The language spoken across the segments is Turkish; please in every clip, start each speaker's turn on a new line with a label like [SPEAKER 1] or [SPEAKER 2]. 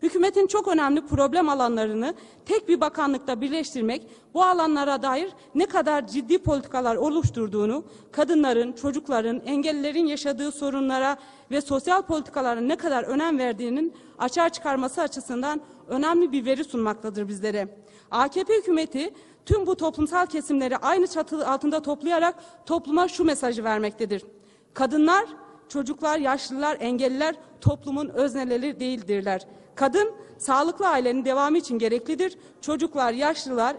[SPEAKER 1] Hükümetin çok önemli problem alanlarını tek bir bakanlıkta birleştirmek, bu alanlara dair ne kadar ciddi politikalar oluşturduğunu, kadınların, çocukların, engellilerin yaşadığı sorunlara ve sosyal politikalara ne kadar önem verdiğinin açığa çıkarması açısından önemli bir veri sunmaktadır bizlere. AKP hükümeti tüm bu toplumsal kesimleri aynı çatı altında toplayarak topluma şu mesajı vermektedir: kadınlar, çocuklar, yaşlılar, engelliler toplumun özneleri değildirler. Kadın, sağlıklı ailenin devamı için gereklidir. Çocuklar, yaşlılar,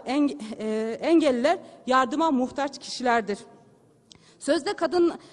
[SPEAKER 1] engelliler yardıma muhtaç kişilerdir. Sözde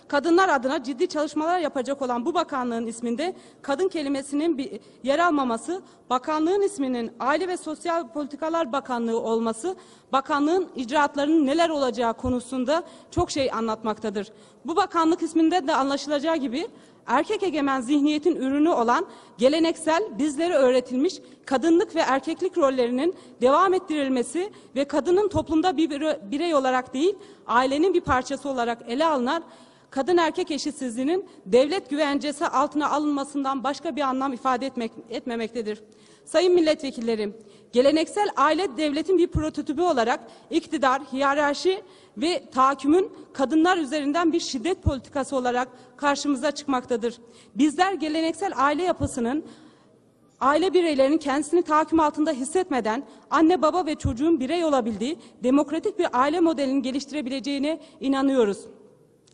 [SPEAKER 1] kadınlar adına ciddi çalışmalar yapacak olan bu bakanlığın isminde kadın kelimesinin yer almaması, bakanlığın isminin Aile ve Sosyal Politikalar Bakanlığı olması, bakanlığın icraatlarının neler olacağı konusunda çok şey anlatmaktadır. Bu bakanlık isminde de anlaşılacağı gibi erkek egemen zihniyetin ürünü olan geleneksel, bizlere öğretilmiş kadınlık ve erkeklik rollerinin devam ettirilmesi ve kadının toplumda bir birey olarak değil, ailenin bir parçası olarak ele alınan kadın erkek eşitsizliğinin devlet güvencesi altına alınmasından başka bir anlam ifade etmemektedir. Sayın milletvekillerim, geleneksel aile devletin bir prototipi olarak iktidar, hiyerarşi ve tahakkümün kadınlar üzerinden bir şiddet politikası olarak karşımıza çıkmaktadır. Bizler geleneksel aile yapısının, aile bireylerinin kendisini tahakküm altında hissetmeden anne, baba ve çocuğun birey olabildiği demokratik bir aile modelini geliştirebileceğine inanıyoruz.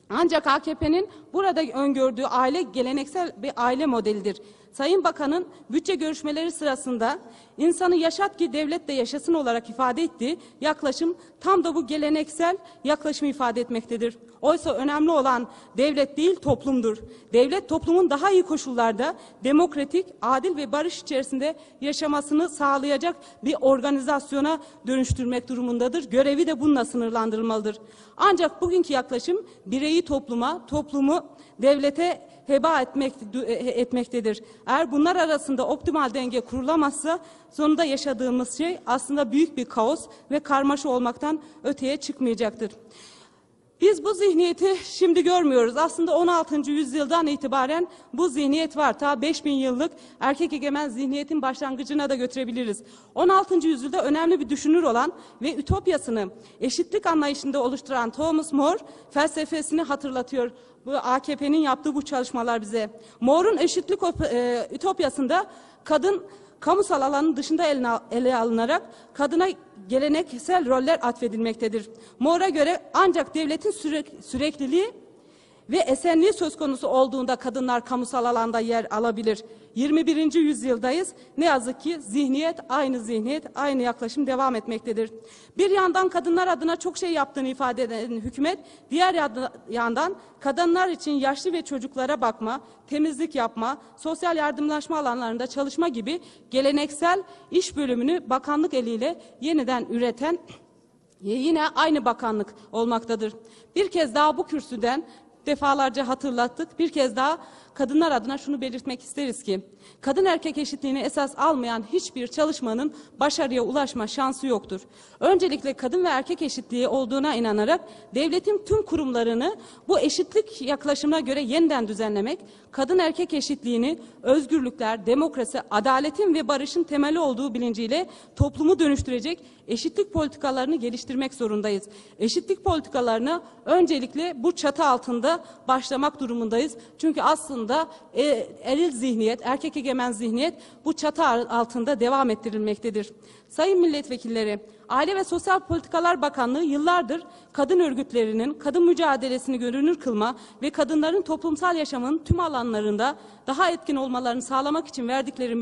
[SPEAKER 1] Ancak AKP'nin burada öngördüğü aile geleneksel bir aile modelidir. Sayın Bakan'ın bütçe görüşmeleri sırasında insanı yaşat ki devlet de yaşasın olarak ifade ettiği yaklaşım tam da bu geleneksel yaklaşımı ifade etmektedir. Oysa önemli olan devlet değil toplumdur. Devlet toplumun daha iyi koşullarda demokratik, adil ve barış içerisinde yaşamasını sağlayacak bir organizasyona dönüştürmek durumundadır. Görevi de bununla sınırlandırılmalıdır. Ancak bugünkü yaklaşım bireyi topluma, toplumu devlete heba etmektedir. Eğer bunlar arasında optimal denge kurulamazsa sonunda yaşadığımız şey aslında büyük bir kaos ve karmaşa olmaktan öteye çıkmayacaktır. Biz bu zihniyeti şimdi görmüyoruz. Aslında 16. yüzyıldan itibaren bu zihniyet var. Ta 5000 yıllık erkek egemen zihniyetin başlangıcına da götürebiliriz. 16. yüzyılda önemli bir düşünür olan ve ütopyasını eşitlik anlayışında oluşturan Thomas More felsefesini hatırlatıyor. Bu AKP'nin yaptığı bu çalışmalar bize. More'un eşitlik ütopyasında kadın kamusal alanın dışında ele alınarak kadına geleneksel roller atfedilmektedir. More'a göre ancak devletin sürekliliği ve esenliği söz konusu olduğunda kadınlar kamusal alanda yer alabilir. 21. yüzyıldayız. Ne yazık ki zihniyet, aynı yaklaşım devam etmektedir. Bir yandan kadınlar adına çok şey yaptığını ifade eden hükümet, diğer yandan kadınlar için yaşlı ve çocuklara bakma, temizlik yapma, sosyal yardımlaşma alanlarında çalışma gibi geleneksel iş bölümünü bakanlık eliyle yeniden üreten yine aynı bakanlık olmaktadır. Bir kez daha bu kürsüden defalarca hatırlattık. Bir kez daha kadınlar adına şunu belirtmek isteriz ki, kadın erkek eşitliğini esas almayan hiçbir çalışmanın başarıya ulaşma şansı yoktur. Öncelikle kadın ve erkek eşitliği olduğuna inanarak devletin tüm kurumlarını bu eşitlik yaklaşımına göre yeniden düzenlemek, kadın erkek eşitliğini özgürlükler, demokrasi, adaletin ve barışın temeli olduğu bilinciyle toplumu dönüştürecek eşitlik politikalarını geliştirmek zorundayız. Eşitlik politikalarına öncelikle bu çatı altında başlamak durumundayız. Çünkü aslında eril zihniyet, erkek egemen zihniyet bu çatı altında devam ettirilmektedir. Sayın milletvekilleri, Aile ve Sosyal Politikalar Bakanlığı yıllardır kadın örgütlerinin kadın mücadelesini görünür kılma ve kadınların toplumsal yaşamın tüm alanlarında daha etkin olmalarını sağlamak için verdikleri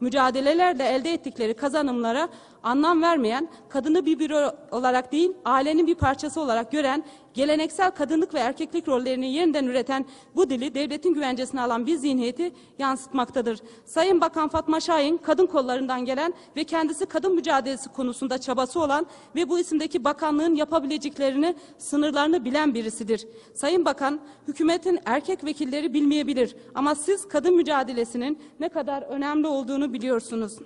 [SPEAKER 1] mücadelelerle elde ettikleri kazanımlara anlam vermeyen, kadını bir birey olarak değil, ailenin bir parçası olarak gören, geleneksel kadınlık ve erkeklik rollerini yeniden üreten bu dili devletin güvencesine alan bir zihniyeti yansıtmaktadır. Sayın Bakan Fatma Şahin, kadın kollarından gelen ve kendisi kadın mücadelesi konusunda çabası olan ve bu isimdeki bakanlığın yapabileceklerini, sınırlarını bilen birisidir. Sayın Bakan, hükümetin erkek vekilleri bilmeyebilir ama siz kadın mücadelesinin ne kadar önemli olduğunu biliyorsunuz.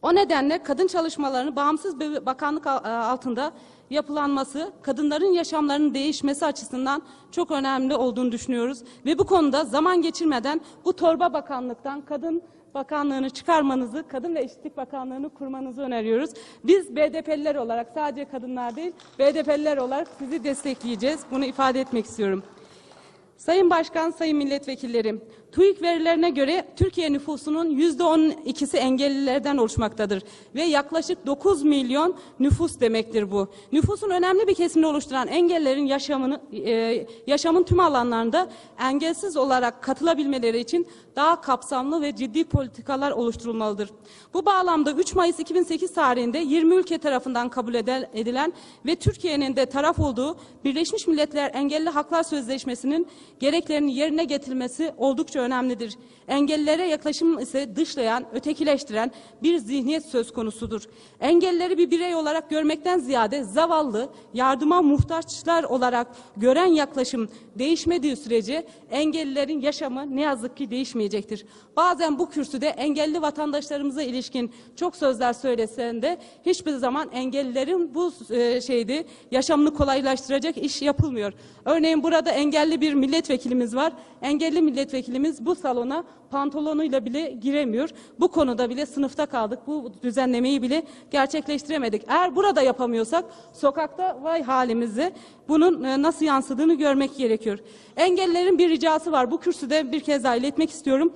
[SPEAKER 1] O nedenle kadın çalışmalarını bağımsız bir bakanlık altında yapılanması kadınların yaşamlarının değişmesi açısından çok önemli olduğunu düşünüyoruz. Ve bu konuda zaman geçirmeden bu torba bakanlıktan Kadın Bakanlığı'nı çıkarmanızı, Kadın ve Eşitlik Bakanlığı'nı kurmanızı öneriyoruz. Biz BDP'liler olarak, sadece kadınlar değil, BDP'liler olarak sizi destekleyeceğiz. Bunu ifade etmek istiyorum. Sayın Başkan, Sayın Milletvekillerim, TÜİK verilerine göre Türkiye nüfusunun %12'si engellilerden oluşmaktadır ve yaklaşık 9 milyon nüfus demektir bu. Nüfusun önemli bir kesimini oluşturan engellerin yaşamın tüm alanlarında engelsiz olarak katılabilmeleri için daha kapsamlı ve ciddi politikalar oluşturulmalıdır. Bu bağlamda 3 Mayıs 2008 tarihinde 20 ülke tarafından kabul edilen ve Türkiye'nin de taraf olduğu Birleşmiş Milletler Engelli Haklar Sözleşmesi'nin gereklerinin yerine getirilmesi oldukça önemlidir. Engellilere yaklaşım ise dışlayan, ötekileştiren bir zihniyet söz konusudur. Engellileri bir birey olarak görmekten ziyade zavallı, yardıma muhtaçlar olarak gören yaklaşım değişmediği sürece engellilerin yaşamı ne yazık ki değişmeyecektir. Bazen bu kürsüde engelli vatandaşlarımıza ilişkin çok sözler söylesen de hiçbir zaman engellilerin bu yaşamını kolaylaştıracak iş yapılmıyor. Örneğin burada engelli bir milletvekilimiz var. Engelli milletvekilimiz bu salona pantolonuyla bile giremiyor. Bu konuda bile sınıfta kaldık. Bu düzenlemeyi bile gerçekleştiremedik. Eğer burada yapamıyorsak sokakta vay halimizi, bunun nasıl yansıdığını görmek gerekiyor. Engellilerin bir ricası var. Bu kürsüde bir kez daha iletmek istiyorum.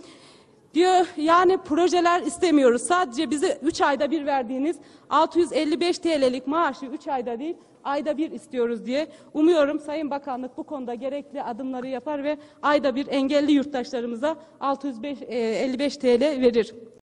[SPEAKER 1] Diyor yani projeler istemiyoruz. Sadece bize 3 ayda bir verdiğiniz 655 TL'lik maaşı 3 ayda değil, ayda bir istiyoruz diye. Umuyorum Sayın Bakanlık bu konuda gerekli adımları yapar ve ayda bir engelli yurttaşlarımıza 655 TL verir.